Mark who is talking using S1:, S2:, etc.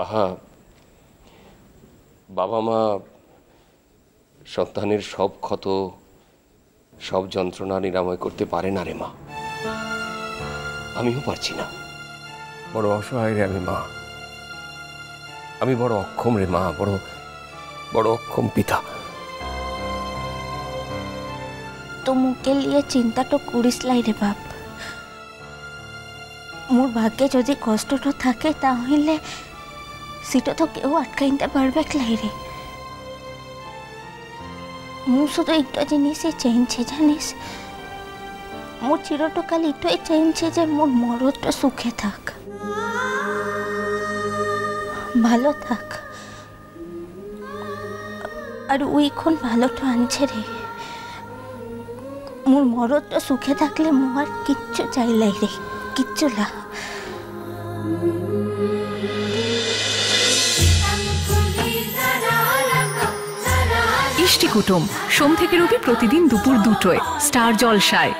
S1: আহা, বাবা মা সন্তানের সব ক্ষত, সব যন্ত্রণা নিরাময় করতে পারে না রে মা। আমিও পারছি না। বড় অসহায় রে আমি মা। আমি বড় অক্ষম রে মা, বড় বড় অক্ষম পিতা।
S2: তো মুকে লিয়ে চিন্তা তো করিস লাই রে বাপ। মোর ভাগ্যে যদি কষ্টটা থাকে তাহলে সেটা তো কেউ আটকাইতে পারবে লাই রে। মু শুধু একটা জিনিসই চাইছে জানিস, মোর চিরটকাল এটাই চাইছে যে মোর মরদটা সুখে থাক, ভালো থাক। আর ওইখন ভালোটা আনছে রে। মোর মরদটা সুখে থাকলে মো আর কিচ্ছু চাইলাই রে, কিচ্ছু না।
S3: ইষ্টি কুটুম সোম থেকে রবি প্রতিদিন দুপুর 2টায় স্টার জলসায়।